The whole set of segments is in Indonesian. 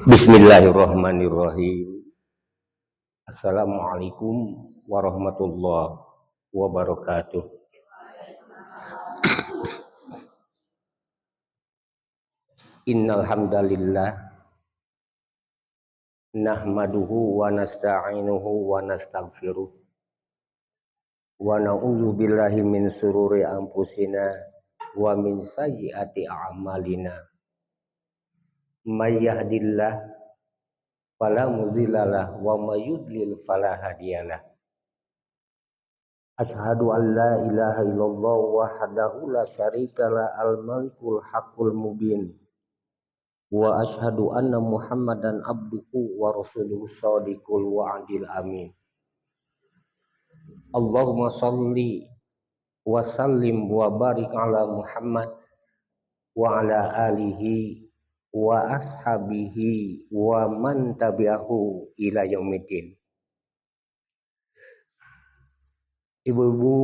Bismillahirrahmanirrahim. Assalamualaikum warahmatullahi wabarakatuh. Innal hamdalillah nahmaduhu wa nasta'inuhu wa nastaghfiruh wa na'udzu billahi min sururi anfusina wa min sayyiati a'malina. May yahdihillah fala mudhillalah wa may yudlil fala hadiyalah. Asyhadu an la ilaha illallah wahdahu la syarikalah al-malikul haqqul mubin. Wa asyhadu anna Muhammadan abduhu wa rasuluhu shadiqul wa'dil amin. Allahumma shalli wa sallim wa barik ala Muhammad wa ala alihi wa ashabihi wa man tabi'ahu ila yaumiddin. Ibu-ibu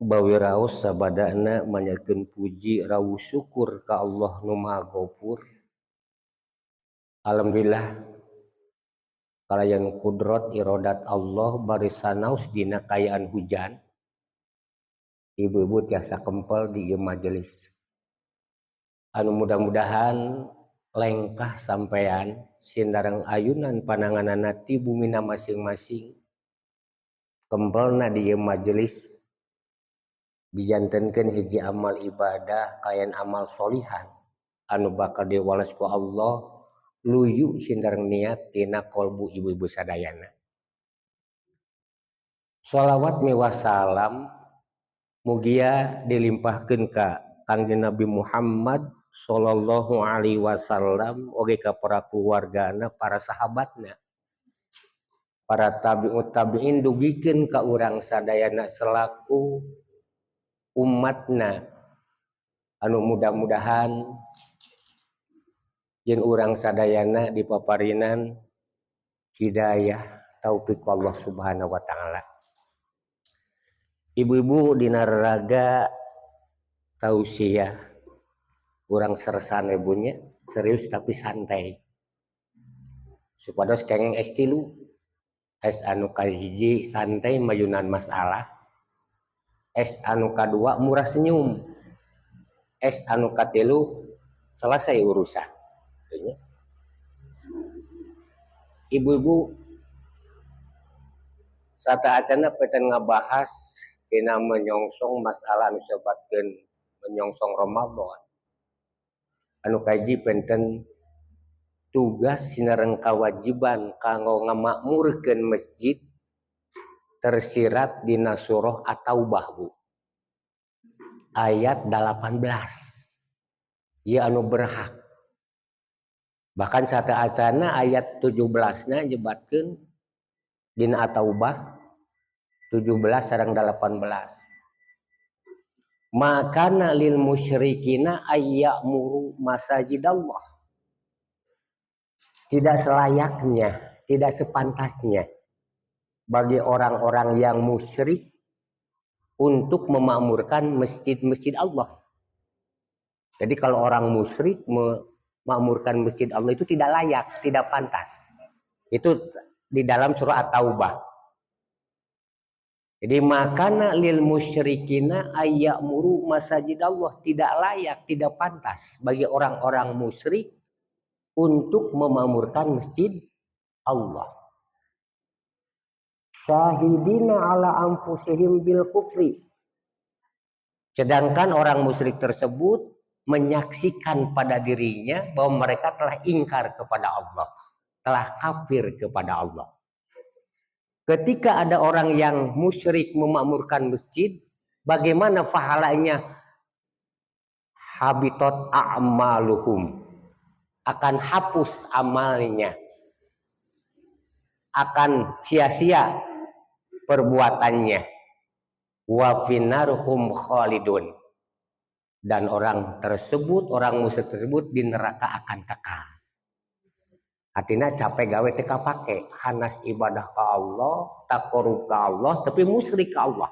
bawi raos sabadana manyakeun puji rawuh syukur ka Allah nu Maha Ghafur. Alhamdulillah kalayan kudrat irodat Allah bari sanaos dina kayaan hujan. Ibu-ibu tiasa kempel di majelis. Anu mudah-mudahan lengkah sampean sindareng ayunan pananganana ti bumina masing-masing. Kempelna di majelis dijantenkeun hiji amal ibadah kayan amal solihan anu bakal diwales ku Allah luyu sindareng niat tina kolbu ibu-ibu sadayana. Shalawat miwah salam mugia dilimpahkeun ka Kangjeng Nabi Muhammad sallallahu alaihi wasallam oge ka para keluargana, para sahabatna, para tabi'ut tabi'in dugikeun ka urang sadayana selaku umatna anu mudah-mudahan jeung urang sadayana dipaparinan hidayah taufik Allah Subhanahu wa taala. Ibu-ibu dina raga tausiah urang seresane bunya serius tapi santai. Supados kenging es tilu, es anu kahiji santai mayunan masalah, es anu kadua murah senyum, es anu katilu selesai urusan. Ibu-ibu sataacana peten ngabahas dina menyongsong masalah anu sebatkeun menyongsong Ramadan. Anu kaji penten tugas sinareng kawajiban kanggo ngamakmurkeun masjid tersirat dina surah At-Taubah Bu. Ayat 18. Ieu anu berhak. Bahkan sataacana ayat 17-na nyebatkeun dina At-Taubah 17 sareng 18. Makana lil musyrikina ayyamuru masajidallah. Tidak selayaknya, tidak sepantasnya bagi orang-orang yang musyrik untuk memakmurkan masjid-masjid Allah. Jadi kalau orang musyrik memakmurkan masjid Allah itu tidak layak, tidak pantas. Itu di dalam surah At-Taubah. Jadi makana lil musyrikina ayyamuru masajidallah, tidak layak, tidak pantas bagi orang-orang musyrik untuk memakmurkan masjid Allah. Syahidina ala anfusihim bil kufri. Sedangkan orang musyrik tersebut menyaksikan pada dirinya bahwa mereka telah ingkar kepada Allah, telah kafir kepada Allah. Ketika ada orang yang musyrik memakmurkan masjid, bagaimana pahalanya? Habitat a'maluhum, akan hapus amalnya, akan sia-sia perbuatannya. Wa finarhum khalidun, dan orang tersebut, orang musyrik tersebut di neraka akan kekal. Artinya capek gawe teu kapake, hanas ibadah ka Allah, taqarrub ka Allah, tapi musyrik ka Allah.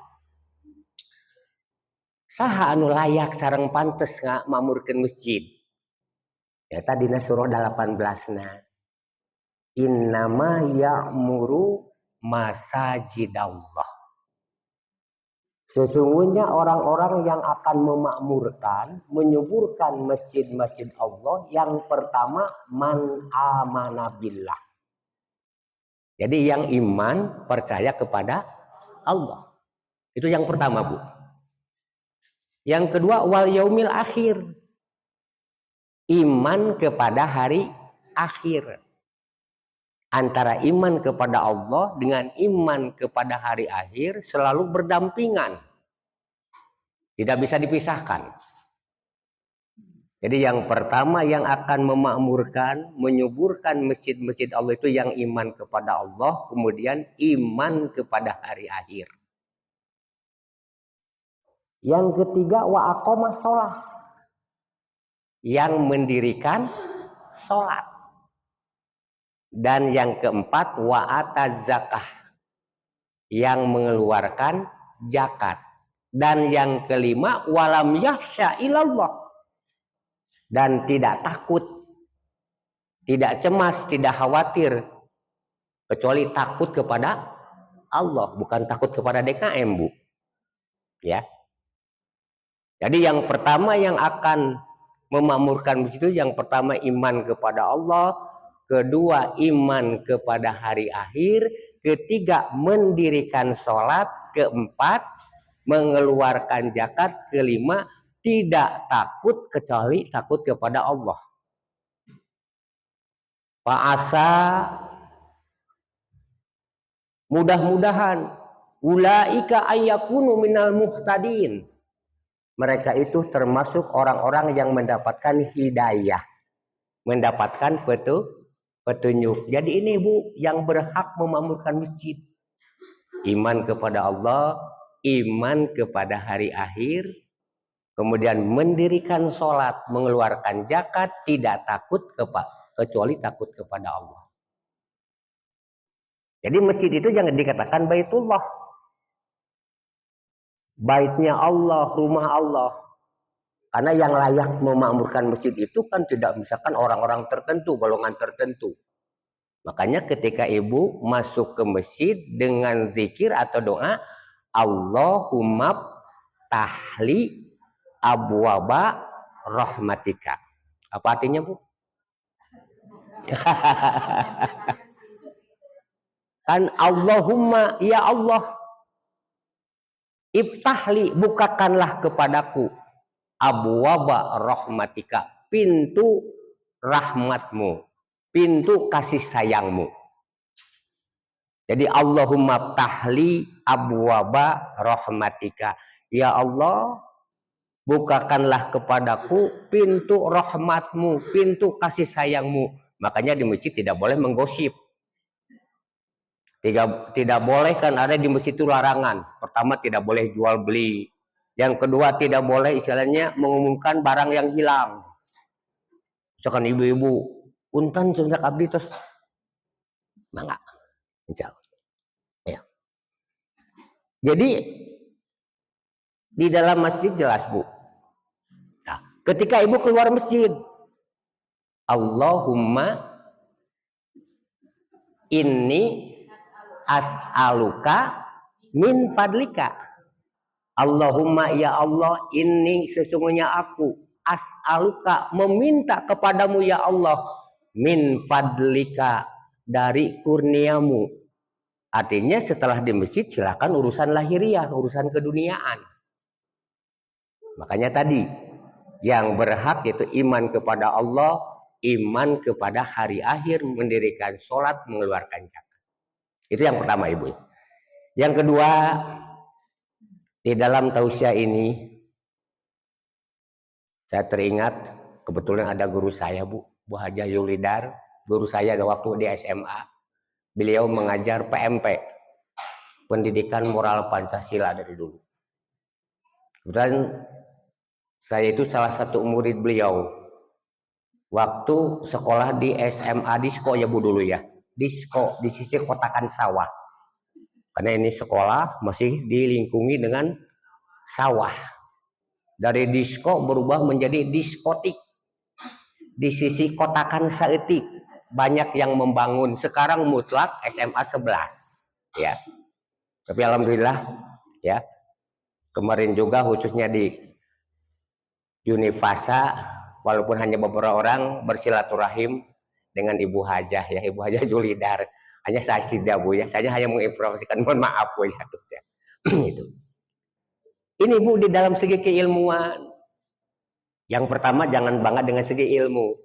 Saha anu layak sareng pantes ngamakmurkeun masjid? Ya tadi surah 18-na. Innama ya'muru masajidallah. Sesungguhnya orang-orang yang akan memakmurkan, menyuburkan masjid-masjid Allah, yang pertama man amana billah. Jadi yang iman, percaya kepada Allah. Itu yang pertama, Bu. Yang kedua wal yaumil akhir. Iman kepada hari akhir. Antara iman kepada Allah dengan iman kepada hari akhir selalu berdampingan. Tidak bisa dipisahkan. Jadi yang pertama yang akan memakmurkan, menyuburkan masjid-masjid Allah itu yang iman kepada Allah, kemudian iman kepada hari akhir. Yang ketiga wa aqamah sholat. Yang mendirikan sholat. Dan yang keempat wa ataz zakah, yang mengeluarkan zakat. Dan yang kelima walam yakhsha ilallah, dan tidak takut, tidak cemas, tidak khawatir, kecuali takut kepada Allah, bukan takut kepada DKM, Bu. Ya. Jadi yang pertama yang akan memakmurkan itu yang pertama iman kepada Allah, kedua iman kepada hari akhir, ketiga mendirikan sholat, keempat mengeluarkan zakat, kelima tidak takut kecuali takut kepada Allah. Fa'asa, mudah-mudahan ulaika ayyakunu minal muhtadin. Mereka itu termasuk orang-orang yang mendapatkan hidayah, mendapatkan petunjuk. Jadi ini, Bu, yang berhak memakmurkan masjid. Iman kepada Allah, iman kepada hari akhir, kemudian mendirikan sholat, mengeluarkan zakat, tidak takut kecuali takut kepada Allah. Jadi masjid itu jangan dikatakan Baitullah. Baitnya Allah, rumah Allah. Karena yang layak memakmurkan masjid itu kan tidak misalkan orang-orang tertentu, golongan tertentu. Makanya ketika ibu masuk ke masjid dengan zikir atau doa, Allahumma tahli abwaba rahmatika. Apa artinya, Bu? Kan Allahumma, ya Allah, iftahli, bukakanlah kepadaku abwaba rahmatika, pintu rahmatmu, pintu kasih sayangmu. Jadi Allahumma tahli abwaba rahmatika, ya Allah, bukakanlah kepadaku pintu rahmatmu, pintu kasih sayangmu. Makanya di masjid tidak boleh menggosip. Tidak boleh, kan ada di masjid itu larangan. Pertama tidak boleh jual beli. Yang kedua tidak boleh istilahnya mengumumkan barang yang hilang. Misalkan ibu-ibu, punten sunjak abdi terus mangga. Insyaallah. Ya. Jadi di dalam masjid jelas, Bu. Nah, ketika ibu keluar masjid, Allahumma inni as'aluka min fadlika. Allahumma, ya Allah, ini sesungguhnya aku as'aluka, meminta kepadamu ya Allah, min fadlika, dari kurniamu. Artinya setelah di masjid silakan urusan lahiriah, urusan keduniaan. Makanya tadi yang berhak itu iman kepada Allah, iman kepada hari akhir, mendirikan sholat, mengeluarkan zakat. Itu yang pertama, Ibu. Yang kedua, di dalam tausiah ini saya teringat kebetulan ada guru saya, Bu Haja Yulidar, guru saya waktu di SMA. Beliau mengajar PMP, pendidikan moral Pancasila dari dulu. Kemudian saya itu salah satu murid beliau waktu sekolah di SMA Disko, ya Bu, dulu ya. Disko di sisi kotakan sawah. Karena ini sekolah masih dilingkungi dengan sawah. Dari disko berubah menjadi diskotik. di sisi kotakan saeutik banyak yang membangun sekarang mutlak SMA 11 ya. Tapi alhamdulillah ya, kemarin juga khususnya di Unifasa, walaupun hanya beberapa orang bersilaturahim dengan Ibu Hajah ya, Ibu Hajah Julidar. Hanya saya tidak Bu ya, saya hanya menginformasikan, mohon maaf Bu ya. Itu. Ini Bu di dalam segi keilmuan. Yang pertama jangan bangga dengan segi ilmu.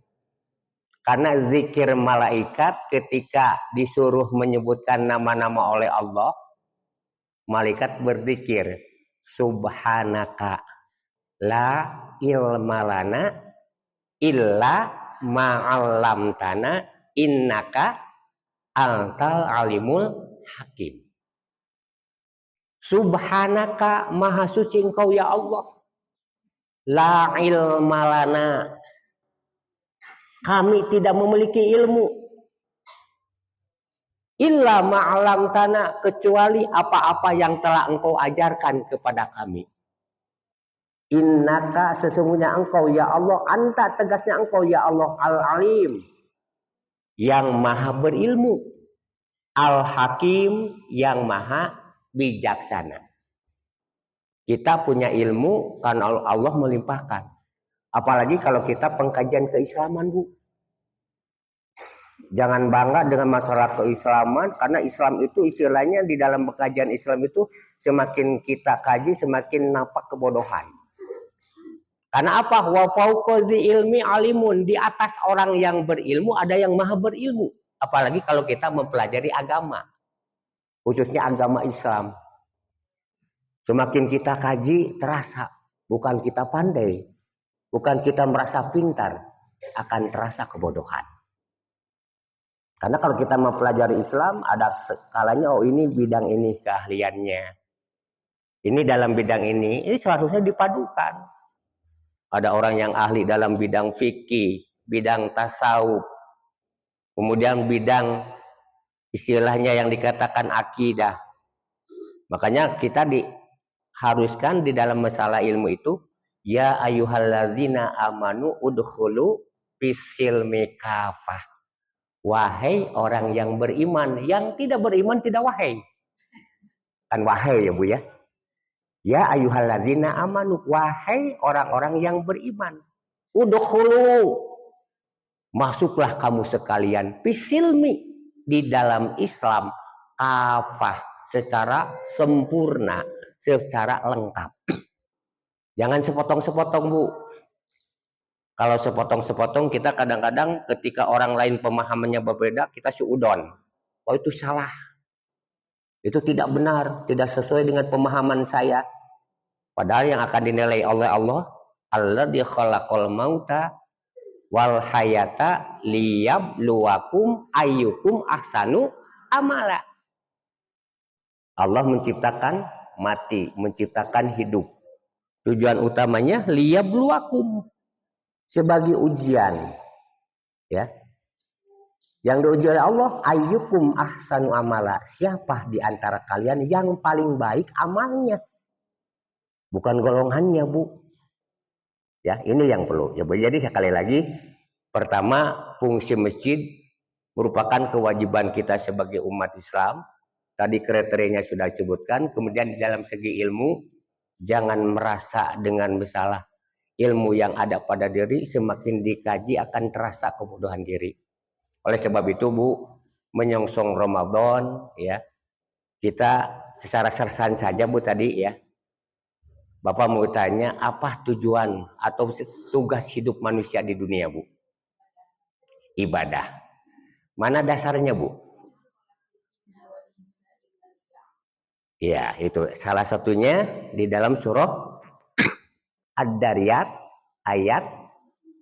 Karena zikir malaikat ketika disuruh menyebutkan nama-nama oleh Allah, malaikat berzikir, subhanaka la ilma lana illa ma'allamtana innaka antal alimul hakim. Subhanaka, maha suci engkau ya Allah. La ilma lana, kami tidak memiliki ilmu. Illa ma'allamtana, kecuali apa-apa yang telah engkau ajarkan kepada kami. Innaka, sesungguhnya engkau ya Allah, anta, tegasnya engkau ya Allah, al-alim, yang maha berilmu, al-hakim, yang maha bijaksana. Kita punya ilmu karena Allah melimpahkan. Apalagi kalau kita pengkajian keislaman Bu. Jangan bangga dengan masalah keislaman, karena Islam itu istilahnya di dalam pengkajian Islam itu semakin kita kaji semakin nampak kebodohan. Karena apa? Wa fauqazi ilmi alimun, di atas orang yang berilmu ada yang maha berilmu. Apalagi kalau kita mempelajari agama, khususnya agama Islam. Semakin kita kaji terasa, bukan kita pandai, bukan kita merasa pintar, akan terasa kebodohan. Karena kalau kita mempelajari Islam, ada skalanya, oh ini bidang ini keahliannya. Ini dalam bidang ini seharusnya dipadukan. Ada orang yang ahli dalam bidang fikih, bidang tasawuf, kemudian bidang istilahnya yang dikatakan akidah. Makanya kita diharuskan di dalam masalah ilmu itu, ya ayyuhalladzina amanu udkhulu fisilmi kafah. Wahai orang yang beriman, yang tidak beriman tidak wahai. Kan wahai ya Bu ya. Ya ayyuhalladzina amanu, wahai orang-orang yang beriman. Udkhulu, masuklah kamu sekalian fisilmi, di dalam Islam, kafah, secara sempurna, secara lengkap. Jangan sepotong-sepotong Bu. Kalau sepotong-sepotong kita kadang-kadang ketika orang lain pemahamannya berbeda, kita suudon. Oh itu salah. Itu tidak benar, tidak sesuai dengan pemahaman saya. Padahal yang akan dinilai oleh Allah, alladzi khalaqal mauta wal hayata liyabluwakum ayyukum ahsanu amala. Allah menciptakan mati, menciptakan hidup. Tujuan utamanya liyabluwakum, sebagai ujian. Ya. Yang diuji oleh Allah, ayyukum ahsanu amala, siapa di antara kalian yang paling baik amalnya. Bukan golongannya Bu. Ya, ini yang perlu. Ya, jadi sekali lagi, pertama fungsi masjid merupakan kewajiban kita sebagai umat Islam. Tadi kriterianya sudah disebutkan. Kemudian di dalam segi ilmu, jangan merasa dengan masalah ilmu yang ada pada diri, semakin dikaji akan terasa kebodohan diri. Oleh sebab itu Bu, menyongsong Ramadan ya, kita secara sersan saja Bu tadi ya. Bapak mau tanya, apa tujuan atau tugas hidup manusia di dunia Bu? Ibadah. Mana dasarnya Bu? Ya, itu salah satunya di dalam surah Ad-Dariyat ayat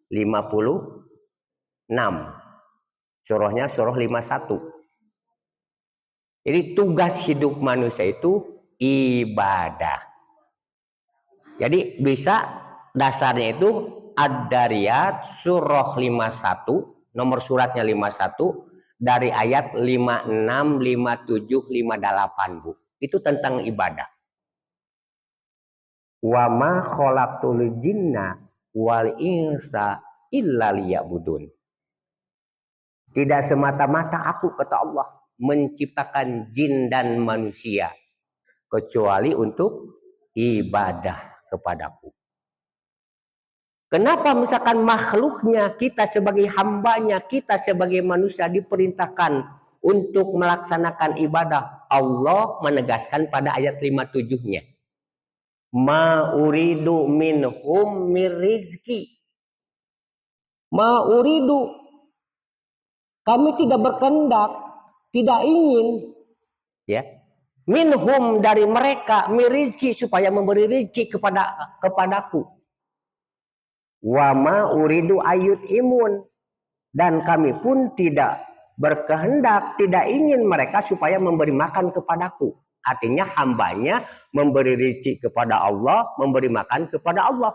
56. Surahnya surah 51. Jadi tugas hidup manusia itu ibadah. Jadi bisa dasarnya itu Ad-Dariyat surah 51, nomor suratnya 51, dari ayat 56, 57, 58 Bu. Itu tentang ibadah. Wa ma khalaqtul jinna wal insa illa liya'budun. Tidak semata-mata aku, kata Allah, menciptakan jin dan manusia kecuali untuk ibadah kepadaku. Kenapa misalkan makhluknya, kita sebagai hambanya, kita sebagai manusia diperintahkan untuk melaksanakan ibadah? Allah menegaskan pada ayat 57-nya. Ma uridu minhum mir rizki. Ma uridu. Kami tidak berkehendak, tidak ingin, ya, minhum dari mereka mirizki, supaya memberi rezeki kepadaku. Wa ma uridu ayut imun, dan kami pun tidak berkehendak, tidak ingin mereka supaya memberi makan kepadaku. Artinya hambanya memberi rezeki kepada Allah, memberi makan kepada Allah.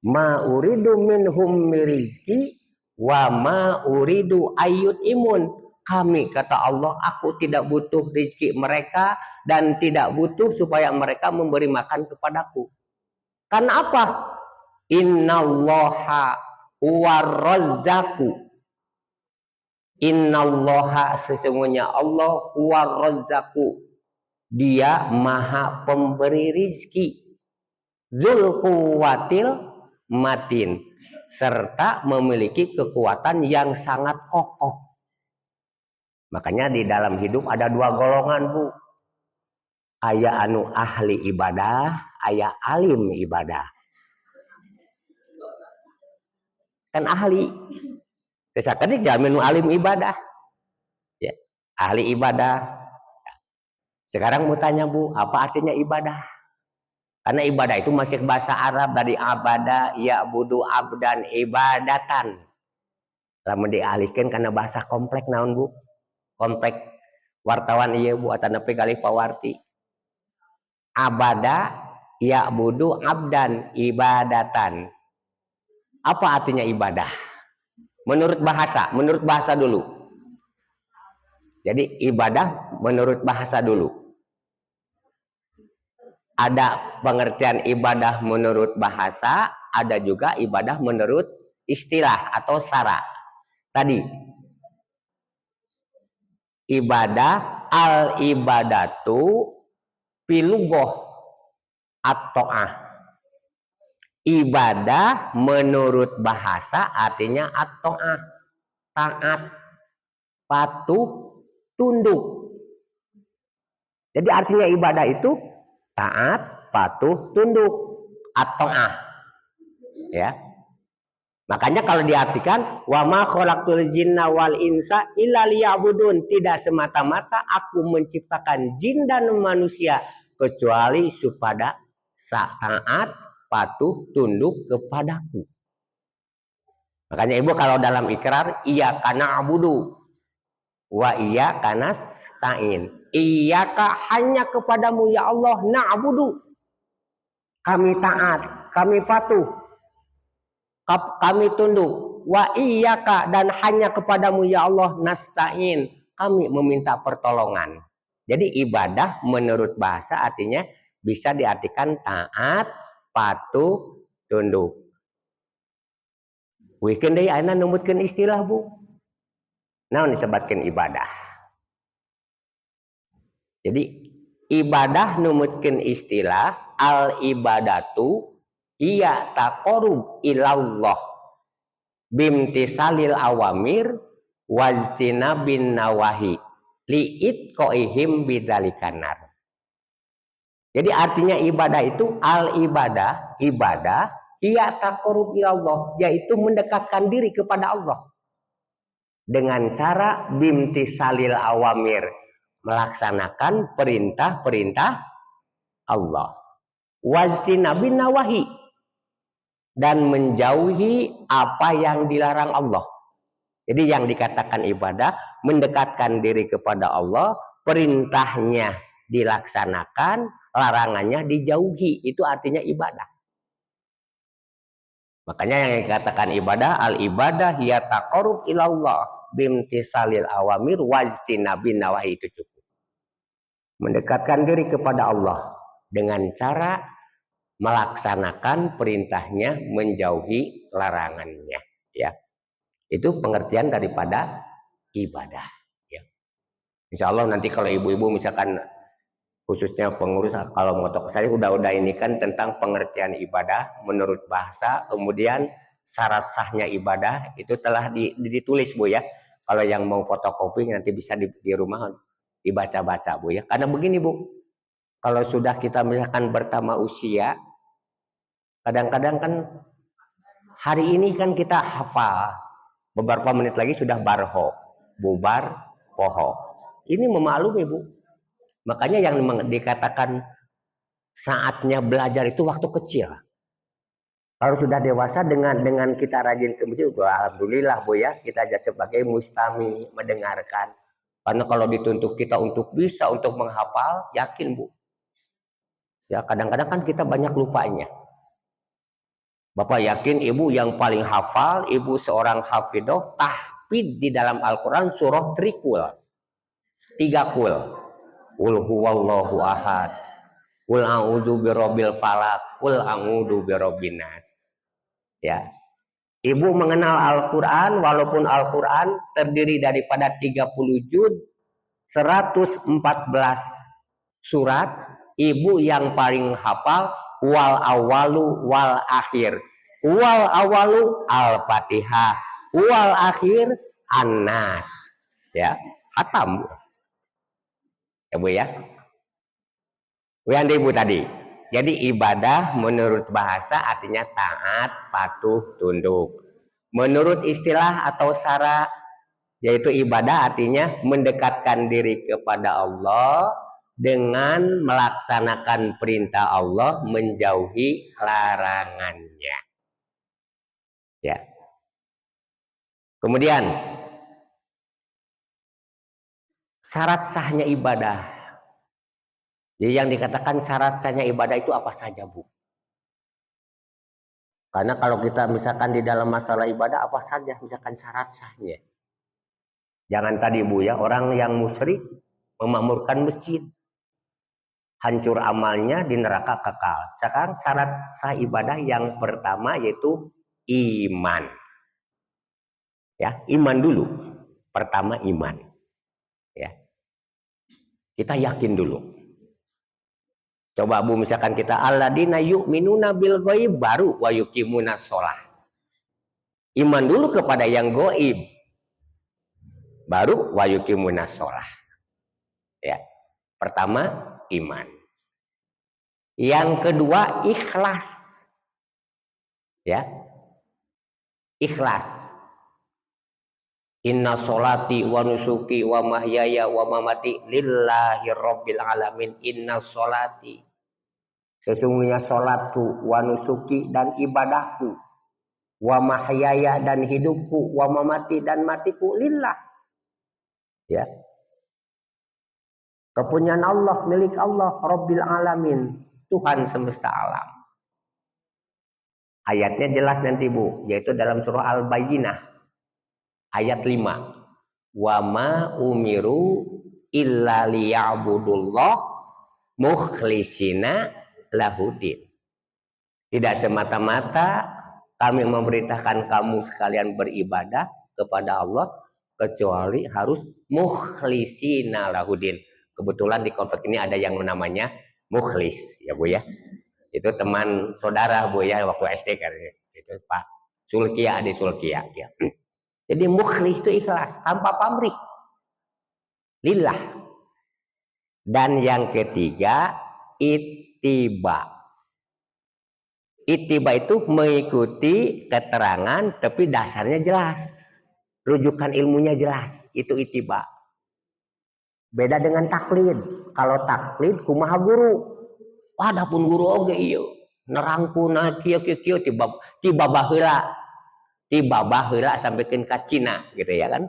Ma uridu minhum mirizki wa ma uridu ayut imun. Kami, kata Allah, aku tidak butuh rezeki mereka dan tidak butuh supaya mereka memberi makan kepadaku. Karena apa? Innallaha huwarrazzaku. Innallaha, sesungguhnya Allah, huwarrazzaku, dia maha pemberi rizki, dzul quwwatil matin, serta memiliki kekuatan yang sangat kokoh. Makanya di dalam hidup ada dua golongan, Bu. Aya anu ahli ibadah, aya alim ibadah. Kan ahli. Kesakit jamin alim ibadah. Ya, ahli ibadah. Sekarang mau tanya, Bu, apa artinya ibadah? Karena ibadah itu masih bahasa Arab, dari abada, ya'budu abdan ibadatan. Lamun dialihkan karena bahasa komplek naon, Bu? Komplek wartawan iya, Bu, atau nepi kali pawarti. Abada ya'budu abdan ibadatan. Apa artinya ibadah? Menurut bahasa dulu. Jadi ibadah menurut bahasa dulu. Ada pengertian ibadah menurut bahasa, ada juga ibadah menurut istilah atau syarat. Tadi ibadah, al ibadatu pilugoh at-ta'ah. Ibadah menurut bahasa artinya at-ta'ah, taat, patuh, tunduk. Jadi artinya ibadah itu taat, patuh, tunduk, at-ta'ah. Ya. Makanya kalau diartikan wa ma khalaqtul jinna wal insa illa liya'budun, tidak semata-mata aku menciptakan jin dan manusia kecuali supaya taat, patuh, tunduk kepadaku. Makanya Ibu kalau dalam ikrar iyyaka na'budu wa iyyaka nasta'in. Iyyaka, hanya kepadamu ya Allah, na'budu, kami taat, kami patuh, kami tunduk. Wa iyyaka, dan hanya kepadamu ya Allah, nasta'in, kami meminta pertolongan. Jadi ibadah menurut bahasa artinya bisa diartikan taat, patuh, tunduk. Weekend day ana numutkeun istilah, Bu. Naon disebutkeun ibadah. Jadi ibadah numutkeun istilah al ibadatu iya taqarrub ilallah bimtisalil awamir wajtinabin nawahi liit koihim bidzalikanar. Jadi artinya ibadah itu al ibadah, ibadah iya taqarrub ilallah, yaitu mendekatkan diri kepada Allah dengan cara bimtisalil awamir, melaksanakan perintah-perintah Allah, wajtinabin nawahi, dan menjauhi apa yang dilarang Allah. Jadi yang dikatakan ibadah mendekatkan diri kepada Allah, perintahnya dilaksanakan, larangannya dijauhi, itu artinya ibadah. Makanya yang dikatakan ibadah, al ibadah hiya taqarrub ilallah bimtisalil awamir wajtinabin nawahi, itu cukup. Mendekatkan diri kepada Allah dengan cara melaksanakan perintahnya, menjauhi larangannya. Ya, itu pengertian daripada ibadah. Ya. Insya Allah nanti kalau ibu-ibu misalkan khususnya pengurus kalau motok saya udah ini kan tentang pengertian ibadah menurut bahasa, kemudian syarat sahnya ibadah itu telah ditulis Bu ya. Kalau yang mau fotokopi nanti bisa di rumah dibaca-baca Bu ya. Karena begini Bu, kalau sudah kita misalkan bertambah usia, kadang-kadang kan hari ini kan kita hafal, beberapa menit lagi sudah barho, bubar, poho. Ini memaklumi Bu. Makanya yang dikatakan saatnya belajar itu waktu kecil. Kalau sudah dewasa dengan kita rajin ke masjid, alhamdulillah Bu ya, kita aja sebagai mustami mendengarkan. Karena kalau dituntut kita untuk bisa untuk menghafal, yakin Bu. Ya kadang-kadang kan kita banyak lupanya. Bapak yakin ibu yang paling hafal, ibu seorang hafidoh, tahfidz di dalam Al-Quran surah Trikul. 3 kul. Qul huwallahu ahad. Qul a'udzu birabbil falaq. Qul a'udzu birabbin nas. Ya. Ibu mengenal Al-Qur'an walaupun Al-Qur'an terdiri daripada 30 juz, 114 surat, ibu yang paling hafal wal awalu wal akhir. Wal awalu Al-Fatihah, wal akhir An-Nas. Ya, hatam. Ya Bu ya. Yang ibu tadi. Jadi ibadah menurut bahasa artinya taat, patuh, tunduk. Menurut istilah atau syarat yaitu ibadah artinya mendekatkan diri kepada Allah dengan melaksanakan perintah Allah, menjauhi larangannya. Ya. Kemudian syarat sahnya ibadah. Jadi yang dikatakan syarat sahnya ibadah itu apa saja Bu? Karena kalau kita misalkan di dalam masalah ibadah apa saja misalkan syarat sahnya. Jangan tadi Bu ya, orang yang musyrik memakmurkan masjid, hancur amalnya di neraka kekal. Sekarang syarat sah ibadah yang pertama yaitu iman. Ya, iman dulu. Pertama iman. Ya. Kita yakin dulu. Coba Bu misalkan kita alladzina yu'minuna bil ghaib baru wa yuqimuna shalah. Iman dulu kepada yang gaib. Baru wa yuqimuna shalah. Ya. Pertama iman. Yang kedua ikhlas. Ya. Ikhlas. Inna sholati wa nusuki wa mahyaya wa mamati lillahi rabbil alamin. Inna sholati, sesungguhnya sholatku, wa nusuki dan ibadahku, wa mahyaya dan hidupku, wa mamati dan matiku lillah. Ya. Kepunyaan Allah, milik Allah, rabbil alamin, Tuhan semesta alam. Ayatnya jelas nanti Bu, yaitu dalam surah Al-Bayyinah ayat 5. Wa ma umiru illa liya'budullah mukhlisina lahudin. Tidak semata-mata kami memerintahkan kamu sekalian beribadah kepada Allah kecuali harus mukhlisina lahudin. Kebetulan di komplek ini ada yang namanya mukhlis ya Bu ya. Itu teman saudara Bu ya waktu SD kan. Itu Pak Sulkia, Adi Sulkia ya. Jadi mukhlis itu ikhlas tanpa pamrih. Lillah. Dan yang ketiga ittiba. Ittiba itu mengikuti keterangan tapi dasarnya jelas. Rujukan ilmunya jelas. Itu ittiba. Beda dengan taklid. Kalau taklid kumaha guru. Adapun guru oge iya. Nerangkuna kieu-kieu tiba baheula. Tiba baheula sampaikan ke Cina gitu ya kan.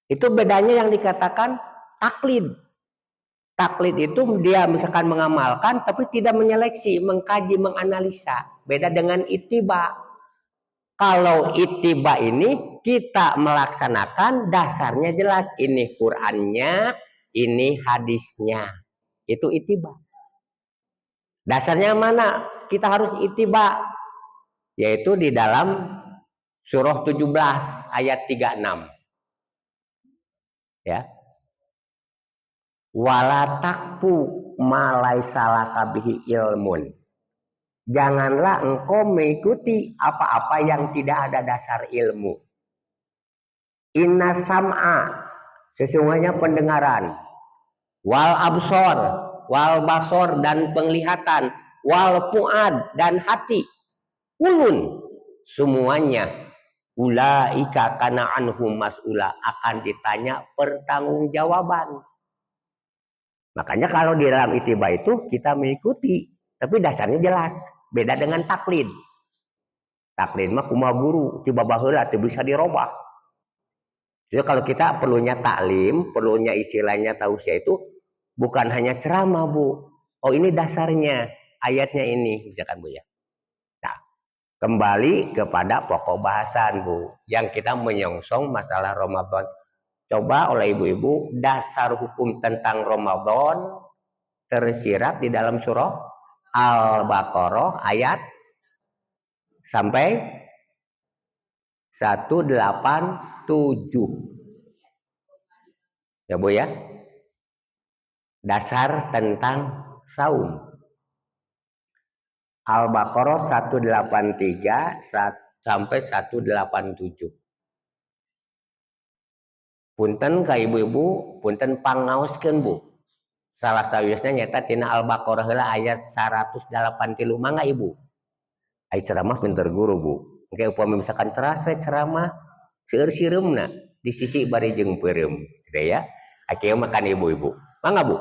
Itu bedanya yang dikatakan taklid. Taklid itu dia misalkan mengamalkan tapi tidak menyeleksi, mengkaji, menganalisa. Beda dengan ittiba. Kalau ittiba ini kita melaksanakan dasarnya jelas. Ini Qur'annya, ini hadisnya. Itu ittiba. Dasarnya mana? Kita harus ittiba. yaitu di dalam surah 17 ayat 36. Ya. Wala takfu ma laisa laka bihi ilmun. Janganlah engkau mengikuti apa-apa yang tidak ada dasar ilmu. Inna sam'a, sesungguhnya pendengaran, wal absor, wal basor, dan penglihatan, wal fuad, dan hati, kulun, semuanya, ulaika kana anhum mas'ula, akan ditanya pertanggungjawaban. Makanya kalau di dalam ittiba itu kita mengikuti, tapi dasarnya jelas, beda dengan taklid. Taklid mah kumaha guru, tiba baheula teu bisa dirobah. Jadi kalau kita perlunya taklim, perlunya istilahnya tausiah itu bukan hanya ceramah, Bu. Oh, ini dasarnya, ayatnya ini, misalkan Bu ya. Nah, kembali kepada pokok bahasan, Bu. Yang kita menyongsong masalah Ramadan. Coba oleh ibu-ibu, dasar hukum tentang Ramadan tersirat di dalam surah Al-Baqarah ayat sampai 187. Ya Bu ya. Dasar tentang saum. Al-Baqarah 183 sampai 187. Punten ka ibu-ibu, punten pangaoskeun Bu. Salah sawiusna nyata tina Al-Baqarah heula ayat 183 mangga Ibu. Ai ceramah pinter guru Bu. Engke upami misalkan ceramah seueur sireumna di sisi bari jeung peureum gitu ya. Ake makan ibu-ibu. Mangga Bu.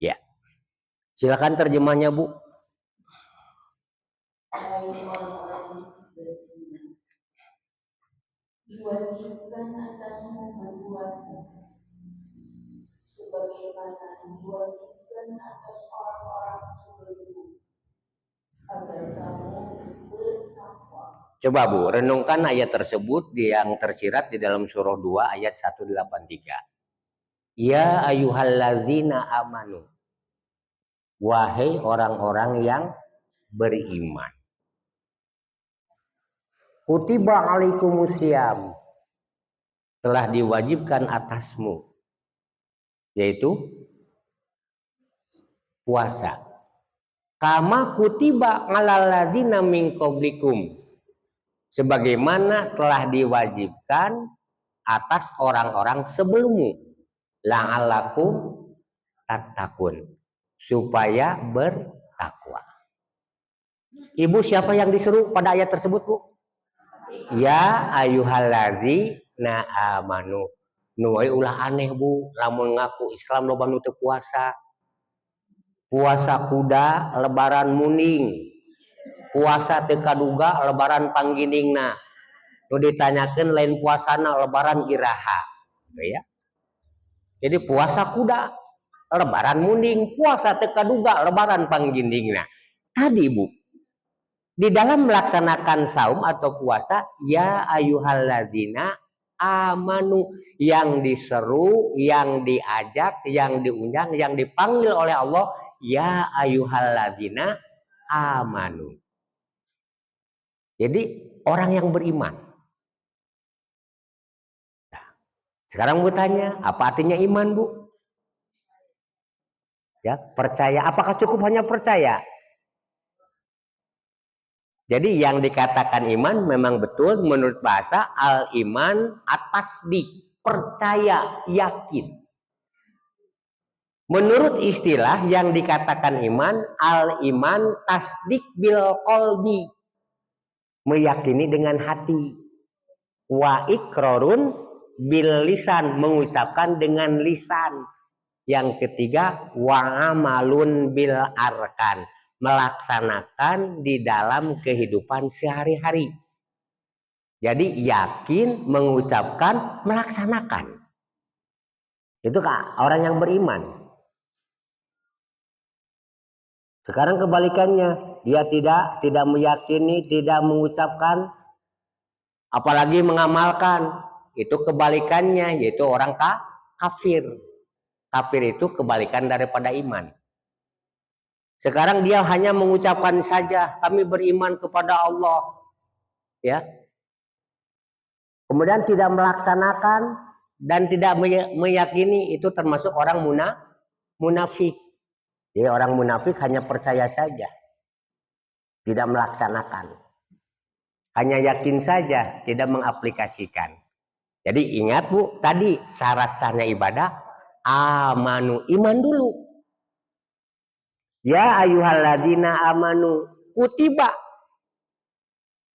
Ya, silakan terjemahnya Bu. Diwajibkan atasmu berpuasa sebagaimana diwajibkan atas orang-orang sebelummu agar kamu bertakwa. Coba Bu, renungkan ayat tersebut yang tersirat di dalam surah 2 ayat 183. Ya ayyuhalladzina amanu. Wahai orang-orang yang beriman. Kutiba alaikumusiyam, telah diwajibkan atasmu, yaitu puasa. Kama kutiba alal ladzina min qablikum, sebagaimana telah diwajibkan atas orang-orang sebelummu, la'allakum tattaqun, supaya bertakwa. Ibu, siapa yang diseru pada ayat tersebut Bu? Ya ayyuhalladzina amanu. Nu ulah aneh Bu, lamun ngaku Islam loba nu teu puasa. Puasa kuda lebaran muning. Puasa teu kaduga lebaran pangginingna. Nu ditanyakeun lain puasana lebaran iraha. Gitu ya. Jadi puasa kuda lebaran muning, puasa teu kaduga lebaran pangginingna. Tadi Bu, di dalam melaksanakan saum atau puasa, ya ayyuhalladzina amanu, yang diseru, yang diajak, yang diundang, yang dipanggil oleh Allah, ya ayyuhalladzina amanu. Jadi orang yang beriman. Nah, sekarang Bu tanya, apa artinya iman Bu? Ya, percaya. Apakah cukup hanya percaya? Jadi yang dikatakan iman memang betul menurut bahasa al-iman atas di percaya, yakin. Menurut istilah yang dikatakan iman, al-iman tasdik bil qalbi, meyakini dengan hati. Wa ikrarun bil lisan, mengucapkan dengan lisan. Yang ketiga, wa amalun bil arkan, melaksanakan di dalam kehidupan sehari-hari. Jadi yakin, mengucapkan, melaksanakan. Itu orang yang beriman. Sekarang kebalikannya, dia tidak meyakini, tidak mengucapkan, apalagi mengamalkan. Itu kebalikannya, yaitu orang kafir. Kafir itu kebalikan daripada iman. Sekarang dia hanya mengucapkan saja, kami beriman kepada Allah, ya. Kemudian tidak melaksanakan dan tidak meyakini, itu termasuk orang munafik. Jadi orang munafik hanya percaya saja, tidak melaksanakan. Hanya yakin saja, tidak mengaplikasikan. Jadi ingat Bu, tadi syarat sahnya ibadah, amanu, iman dulu. Ya ayyuhalladzina amanu, kutiba.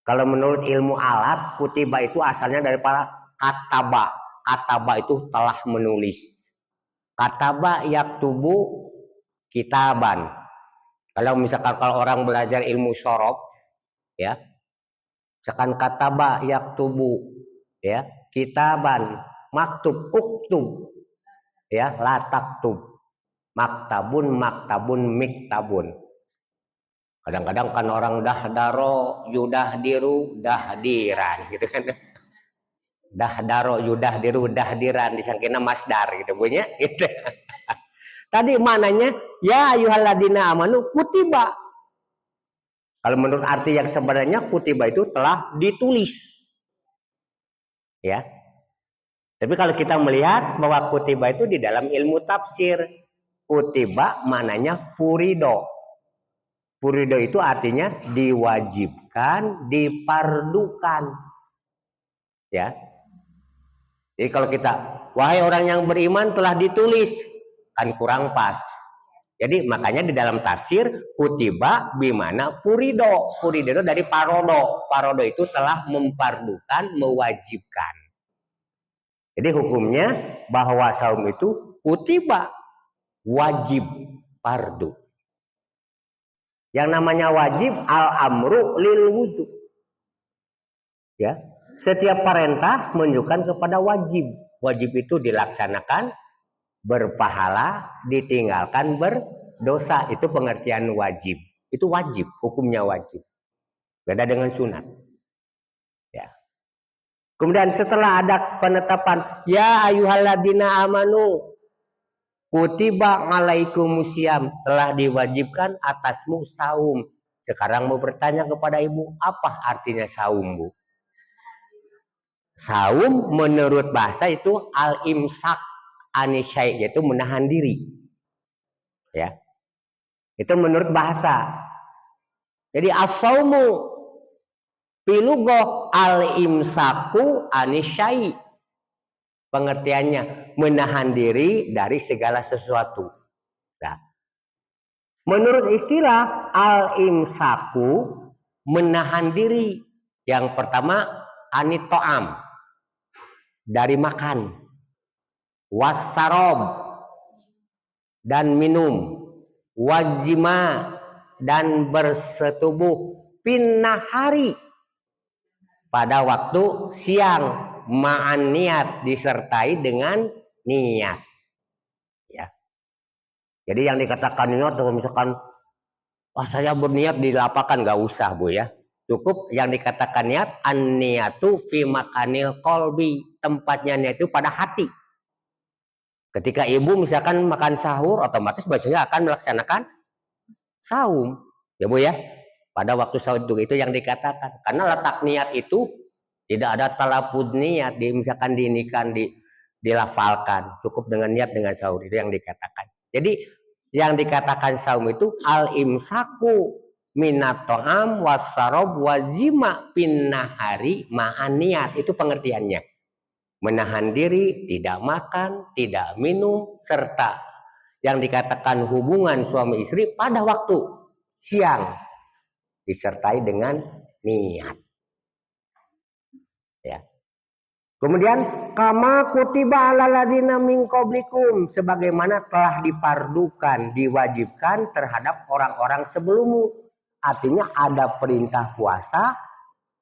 Kalau menurut ilmu alat, kutiba itu asalnya daripada kataba. Kataba itu telah menulis. Kataba yaktubu kitaban. Kalau misalkan orang belajar ilmu syaraf, ya, misalkan kataba yaktubu, ya, kitaban, maktub, uktub, ya, la taktub, maktabun, miktabun. Kadang-kadang kan orang dahdaro, yudahdiru, dahdiran, gitu kan. Dahdaro, yudahdiru, dahdiran, disangkina masdar, gitu punya, gitu. Tadi mananya ya ayyuhalladzina amanu kutiba. Kalau menurut arti yang sebenarnya kutiba itu telah ditulis. Ya. Tapi kalau kita melihat bahwa kutiba itu di dalam ilmu tafsir, kutiba mananya furido. Furido itu artinya diwajibkan, dipardukan. Ya. Jadi kalau kita, wahai orang yang beriman telah ditulis, kan kurang pas. Jadi makanya di dalam tafsir kutiba bimana furido. Furido itu dari parodo. Parodo itu telah mempardukan, mewajibkan. Jadi hukumnya bahwa saum itu kutiba, wajib, fardu. Yang namanya wajib al-amru lil wujub. Ya, setiap perintah menunjukkan kepada wajib. Wajib itu dilaksanakan, berpahala, ditinggalkan berdosa. Itu pengertian wajib. Itu wajib, hukumnya wajib. Beda dengan sunat. Ya. Kemudian setelah ada penetapan ya ayyuhalladzina amanu kutiba alaikumusiyam, telah diwajibkan atasmu saum. Sekarang mau bertanya kepada ibu, apa artinya saum, Bu? Saum menurut bahasa itu al-imsak anisyai, yaitu menahan diri. Ya. Itu menurut bahasa. Jadi as-saumu pilugoh al-imsaku anisyai. Pengertiannya menahan diri dari segala sesuatu. Nah, menurut istilah al-imsaku menahan diri. Yang pertama anito'am, dari makan, wasarob, dan minum, wajima, dan bersetubuh, pinnahari, pada waktu siang, ma'an niat, disertai dengan niat. Ya. Jadi yang dikatakan niat, kalau misalkan saya berniat di lapangan, nggak usah Bu ya. Cukup yang dikatakan niat, an-niyatu fi makanil qalbi, tempatnya niat itu pada hati. Ketika ibu misalkan makan sahur, otomatis biasanya akan melaksanakan saum, ya Bu ya. Pada waktu sahur itu yang dikatakan. Karena letak niat itu tidak ada talapud niat, misalkan diinikan, dilafalkan. Cukup dengan niat dengan sahur, itu yang dikatakan. Jadi yang dikatakan saum itu al-imsaku minat to'am wasarob wazima pinnahari ma'an niat. Itu pengertiannya. Menahan diri, tidak makan, tidak minum, serta yang dikatakan hubungan suami istri pada waktu siang disertai dengan niat. Ya. Kemudian kama kutiba alal ladzina min qablikum, sebagaimana telah dipardukan, diwajibkan terhadap orang-orang sebelummu. Artinya ada perintah puasa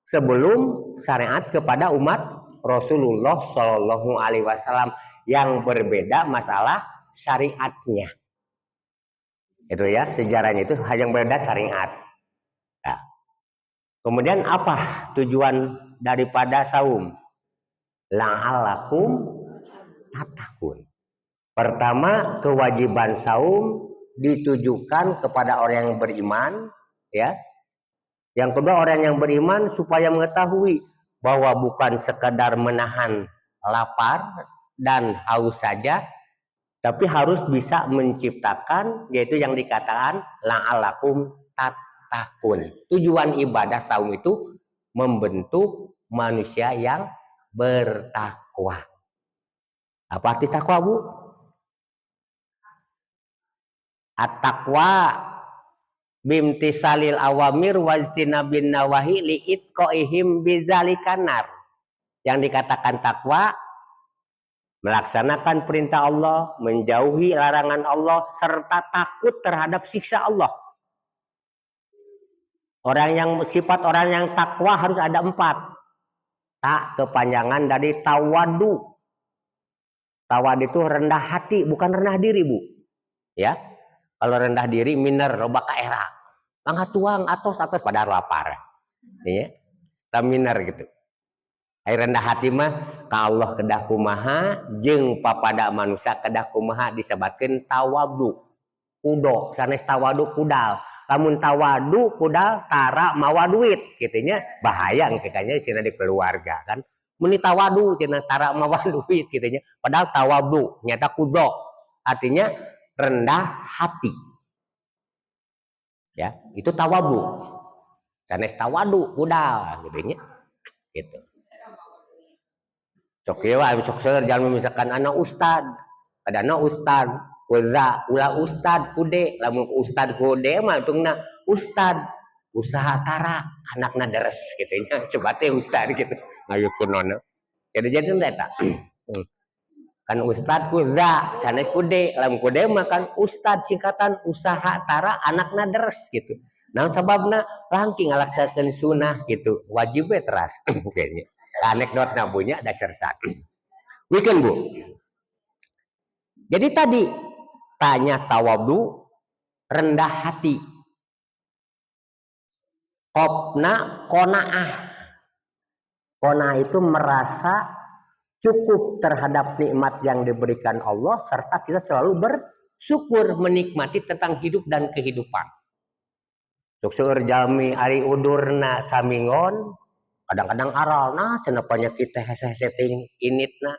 sebelum syariat kepada umat Rasulullah Shallallahu Alaihi Wasallam, yang berbeda masalah syariatnya. Itu ya sejarahnya, itu hanya berbeda syariat. Nah, kemudian apa tujuan daripada saum? La'alakum tattaqun. Pertama, kewajiban saum ditujukan kepada orang yang beriman, ya. Yang kedua, orang yang beriman supaya mengetahui bahwa bukan sekadar menahan lapar dan haus saja, tapi harus bisa menciptakan, yaitu yang dikatakan la'alakum tattaqun. Tujuan ibadah saum itu membentuk manusia yang bertakwa. Apa arti takwa, Bu? At-taqwa bimtisalil awamir wajtinabin nawahi liitqaihim bidzalikan nar. Yang dikatakan takwa melaksanakan perintah Allah, menjauhi larangan Allah, serta takut terhadap siksa Allah. Sifat orang yang takwa harus ada 4. Tak, kepanjangan dari tawadu. Tawadu itu rendah hati, bukan rendah diri, Bu. Ya, kalau rendah diri miner loba ka era. Mangga tuang atos pada lapar. Ya, ta miner gitu. Ai rendah hati mah ka Allah kedah kumaha jeung papada manusia kedah kumaha disebatkeun tawadu. Kudo sanes tawadu kudal. Lamun tawadu kudal tara mawa duit kitunya bahaya engkekanya sina di keluarga kan. Muni tawadu cenah tara mawa duit kitunya. Padahal tawadu nyata kudo. Artinya rendah hati. Ya, itu tawadu. Sanes tawadu kudal kitunya. Gitu. Cok ieu sok seueur jangan memisahkan anak ustad. Kadana ustad Uza, ulah ustad kude, lamun ustad kude mah tungna ustad usaha tara anakna deres gitunya sebate ustad gitu ayo kunono jadi eta kan ustad kuza sanes kude, lamun kude mah kan ustad singkatan usaha tara anakna deres gitu. Nah sababna langking ngalaksakeun sunah gitu wajib we teras kayaknya anekdotna punya dasar sak weekend Bu. Jadi tadi tanya tawadu, rendah hati. Qobna qanaah. Qanaah itu merasa cukup terhadap nikmat yang diberikan Allah serta kita selalu bersyukur menikmati tentang hidup dan kehidupan. Seueur jalmi ari udurna samingon, kadang-kadang aral nah cenah penyakit teh hese-hese ting initna.